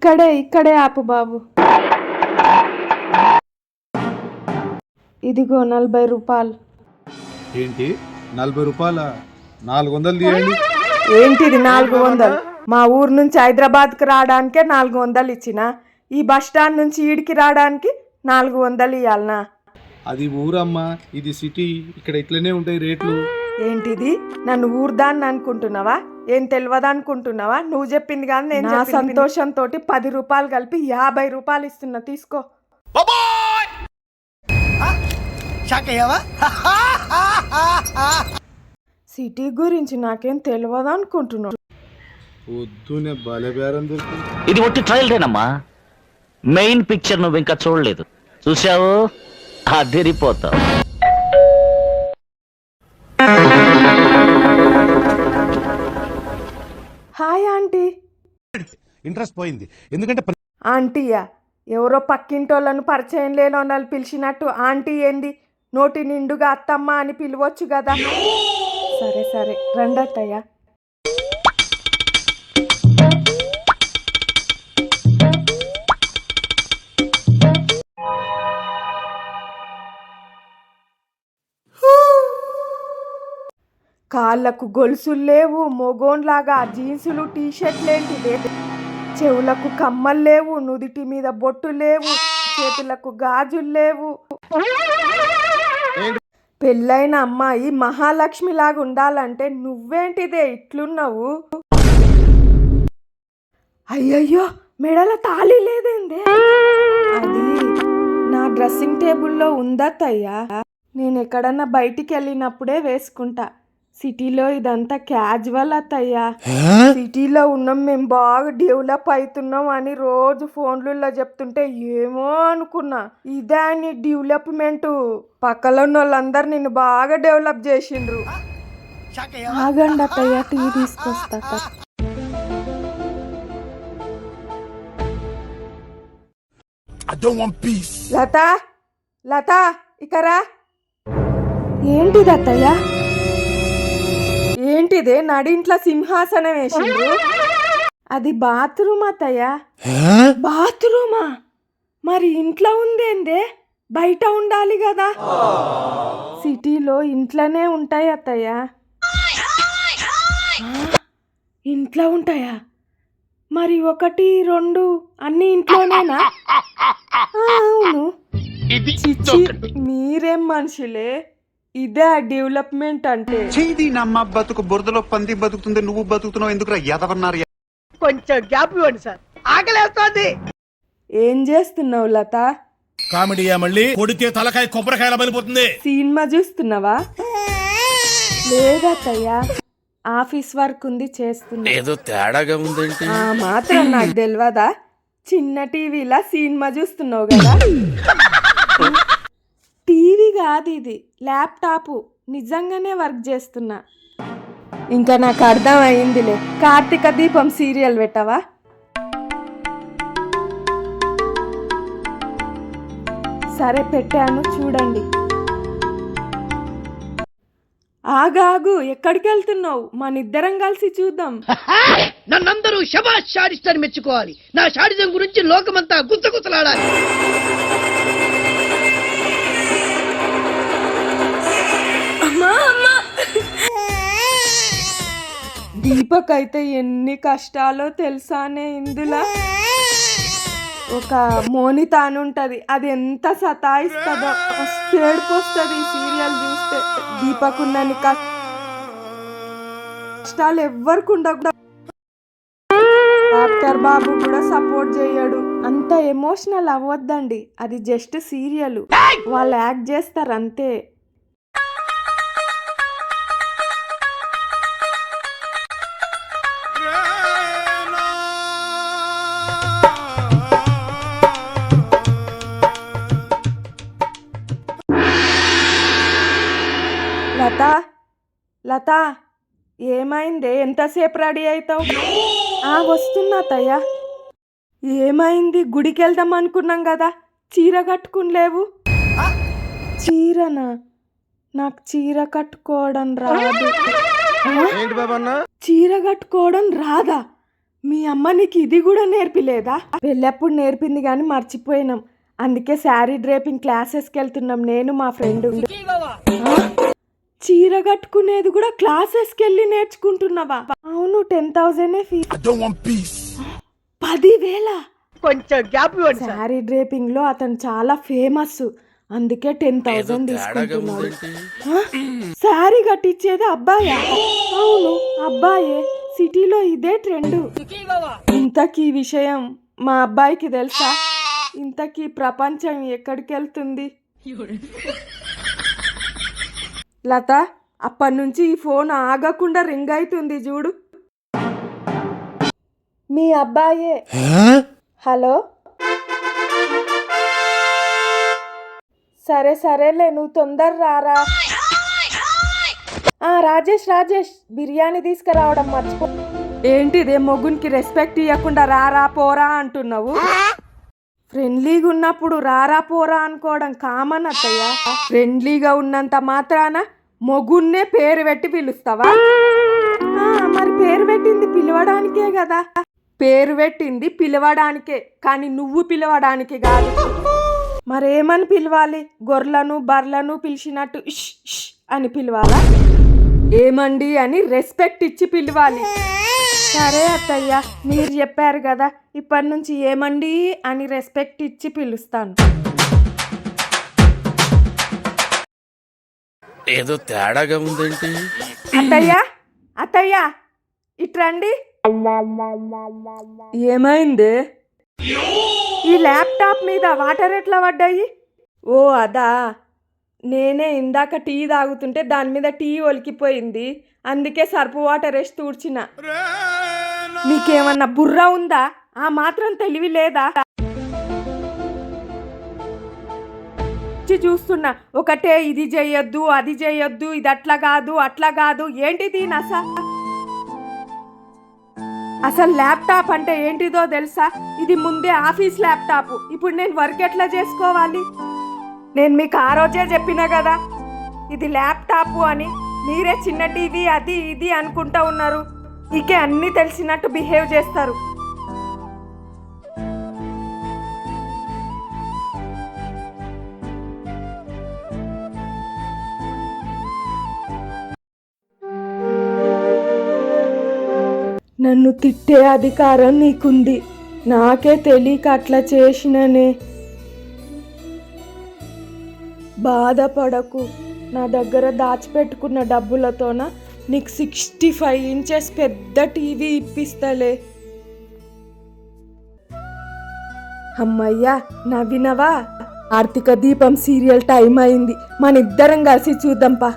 ఇక్కడే ఆపు బాబు. ఇదిగో 40 రూపాయలు. ఏంటి 40 రూపాయల? 400 తీయండి. ఏంటిది 400? మా ఊరు నుంచి హైదరాబాద్కి రావడానికే 400 ఇచ్చిన, ఈ బస్ స్టాండ్ నుంచి ఈడికి రావడానికి 400 ఇవ్వాలనా? అది ఊరమ్మా, ఇది సిటీ. ఇక్కడ ఇట్లనే ఉంటాయి రేట్లు. ఏంటిది? నన్ను ఊర్దాన్ని అనుకుంటున్నావా? ఏం తెలియదు అనుకుంటున్నావా? నువ్వు చెప్పింది కానీ నేను నా సంతోషంతో 10 రూపాయలు కలిపి 50 రూపాయలు ఇస్తున్నా, తీసుకో. సిటీ గురించి నాకేం తెలియదు అనుకుంటున్నావు. పొద్దునే భలే బేరం దొరికింది. ఇది ఒట్టి ట్రయల్దేనమ్మా, మెయిన్ పిక్చర్ నువ్వు ఇంకా చూడలేదు. చూసావు, అదిరిపోతావు. Hi aunty. ఇంట్రెస్ట్ పోయింది ఎందుకంటే ఆంటీయా? ఎవరో పక్కింటోళ్ళను పరిచయం లేని వాళ్ళు పిలిచినట్టు ఆంటీ ఏంది? నోటి నిండుగా అత్తమ్మ అని పిలవచ్చు కదా. సరే సరే రండత్తయ్య. కాళ్ళకు గొలుసులు లేవు, మొగోన్లాగా జీన్సులు టీషర్ట్లేంటిదే. చెవులకు కమ్మలు లేవు, నుదిటి మీద బొట్టు లేవు, చేతులకు గాజులు లేవు. పెళ్ళైన అమ్మాయి మహాలక్ష్మి లాగా ఉండాలంటే నువ్వేంటిదే ఇట్లున్నావు? అయ్యయ్యో, మెడలో తాళి లేదేందే? అది నా డ్రెస్సింగ్ టేబుల్లో ఉందత్తయ్యా. నేను ఎక్కడన్నా బయటికి వెళ్ళినప్పుడే వేసుకుంటా. సిటీలో ఇదంతా క్యాజువల్ అత్తయ్యా. సిటీలో ఉన్నాం మేము, బాగా డెవలప్ అవుతున్నాం అని రోజు ఫోన్లలో చెప్తుంటే ఏమో అనుకున్నా. ఇదే అని డెవలప్మెంట్. పక్కలో ఉన్న వాళ్ళందరూ నిన్ను బాగా డెవలప్ చేసిండ్రు. ఆగండి అత్తయ్య, టీ తీసుకొస్తా. లత ఇకరా. ఏంటిది అత్తయ్య? ఏంటిదే నడింట్లో సింహాసనం వేసిండ్రు? అది బాత్రూమ్ అత్తయ్య. బాత్రూమా? మరి ఇంట్లో ఉందేందే? బయట ఉండాలి కదా. సిటీలో ఇంట్లోనే ఉంటాయి అత్తయ్య. ఇంట్లో ఉంటాయా? మరి 1, 2 అన్ని ఇంట్లోనేనా? అవును. మీరేం మనుషులే, ఇదే డెవలప్మెంట్ అంటే. చేది నమ్మ బతుకు బురదలో పంది బతుకుతుంది, నువ్వు బతుకుతున్నావు ఎందుకురా ఎదవన్నారు? కొంచెం గ్యాప్ ఇవ్వండి సార్, ఆకలేస్తోంది. ఏం చేస్తున్నావు లత? కామెడీయా మళ్ళీ? కొడితే తలకాయ కొబ్బరికాయలా బలిపోతుంది. సినిమా చూస్తున్నావా? లేదత్తయ్యా, ఆఫీస్ వర్క్ ఉంది చేస్తున్నా. ఏదో తేడాగా ఉందేంటి? ఆ మాత్రం నాకు తెలియదా? చిన్న టీవీలా సినిమా చూస్తున్నావు కదా. టీవీ కాదు ఇది, ల్యాప్టాప్. నిజంగానే వర్క్ చేస్తున్నా. ఇంకా నాకు అర్థం అయిందిలే. కార్తీక దీపం సీరియల్ పెట్టవా? సరే పెట్టాను, చూడండి. ఆగాగు, ఎక్కడికి వెళ్తున్నావు? మనిద్దరం కలిసి చూద్దాం. నన్నందరూ శబాష్ షాడిస్ట్ అని మెచ్చుకోవాలి. నా షాడిజం గురించి లోకమంతా గుసగుసలాడాలి. దీపక్ అయితే ఎన్ని కష్టాలో తెలుసానే. ఇందులో ఒక మోనిత అని ఉంటది, అది ఎంత సతాయిస్తుందో. ఏడుపు వస్తుంది ఈ సీరియల్ చూస్తే. దీపక్ ఉన్నన్ని కష్టాలు ఎవ్వరికి ఉండకూడదు. డాక్టర్ బాబు కూడా సపోర్ట్ చేయడు. అంత ఎమోషనల్ అవ్వద్దండి, అది జస్ట్ సీరియల్. వాళ్ళు యాక్ట్ చేస్తారు అంతే. లత ఏమైందే? ఎంతసేపు రెడీ అవుతావు? వస్తున్నా అత్తయ్య. ఏమైంది? గుడికి వెళ్దాం అనుకున్నాం కదా, చీర కట్టుకుని లేవు. చీరనా? నాకు చీర కట్టుకోవడం రాదు. చీర కట్టుకోవడం రాదా? మీ అమ్మ నీకు ఇది కూడా నేర్పిలేదా? పెళ్ళప్పుడు నేర్పింది కానీ మర్చిపోయినాం. అందుకే శారీ డ్రేపింగ్ క్లాసెస్కి వెళ్తున్నాం నేను మా ఫ్రెండ్. చీర కట్టుకునేది కూడా క్లాసెస్కి వెళ్ళి నేర్చుకుంటున్నావా? అవును, 10,000 ఫీజు. 10,000 కొంచెం గ్యాప్ ఇవ్వండి. శారీ డ్రేపింగ్ లో అతను చాలా ఫేమస్, అందుకే 10,000 తీసుకుంటున్నాడు. శారీ కట్టించేది అబ్బాయా? అవును అబ్బాయే, సిటీలో ఇదే ట్రెండ్. ఇంతకీ విషయం మా అబ్బాయికి తెలుసా? ఇంతకీ ప్రపంచం ఎక్కడికి వెళ్తుంది? లత, అప్పటి నుంచి ఈ ఫోన్ ఆగకుండా రింగ్ అవుతుంది చూడు. మీ అబ్బాయే. హలో, సరేలే, నువ్వు తొందర రారా. రాజేష్ బిర్యానీ తీసుకురావడం మర్చిపో. ఏంటిదే మొగునికి రెస్పెక్ట్ ఇవ్వకుండా రారా పోరా అంటున్నావు? ఫ్రెండ్లీగా ఉన్నప్పుడు రారా పోరా అనుకోవడం కామన్ అత్తయ్య. ఫ్రెండ్లీగా ఉన్నంత మాత్రాన మొగున్నే పేరు పెట్టి పిలుస్తావా? మరి పేరు పెట్టింది పిలవడానికే కదా. పేరు పెట్టింది పిలవడానికే, కానీ నువ్వు పిలవడానికి కాదు. మరేమని పిలవాలి? గొర్రెలను బర్రెలను పిలిచినట్టు ఇష్ ఇష్ అని పిలవాలా? ఏమండి అని రెస్పెక్ట్ ఇచ్చి పిలవాలి. సరే అత్తయ్య, మీరు చెప్పారు కదా, ఇప్పటి నుంచి ఏమండి అని రెస్పెక్ట్ ఇచ్చి పిలుస్తాను. ఏదో తేడాగా ఉందేంటి? అత్తయ్య ఇట్రండి. ఏమైంది? ఈ ల్యాప్టాప్ మీద వాటర్ ఎట్లా పడ్డాయి? ఓ అదా, నేనే ఇందాక టీ తాగుతుంటే దాని మీద టీ ఒలికిపోయింది, అందుకే సర్పు వాటర్ వేసి తూడ్చిన. నీకేమన్నా బుర్ర ఉందా? ఆ మాత్రం తెలివి లేదా? చూస్తున్నా ఒకటే, ఇది చెయ్యొద్దు అది చెయ్యొద్దు, ఇది అట్లా కాదు ఏంటిది అసలు ల్యాప్టాప్ అంటే ఏంటిదో తెలుసా? ఇది ముందే ఆఫీస్ ల్యాప్టాప్, ఇప్పుడు నేను వర్క్ ఎట్లా చేసుకోవాలి? నేను మీకు ఆ రోజే చెప్పినా కదా ఇది ల్యాప్టాప్ అని. మీరే చిన్న టీవీ అది ఇది అనుకుంటా ఉన్నారు. ఇకే అన్నీ తెలిసినట్టు బిహేవ్ చేస్తారు. నన్ను తిట్టే అధికారం నీకుంది, నాకే తెలియక అట్లా చేసిననే. బాధపడకు, నా దగ్గర దాచిపెట్టుకున్న డబ్బులతోన నీకు 65 ఇంచెస్ పెద్ద టీవీ ఇప్పిస్తలే. అమ్మయ్యా, నవ్వినవా? కార్తీక దీపం సీరియల్ టైం అయింది, మన ఇద్దరం కలిసి చూద్దాం పా.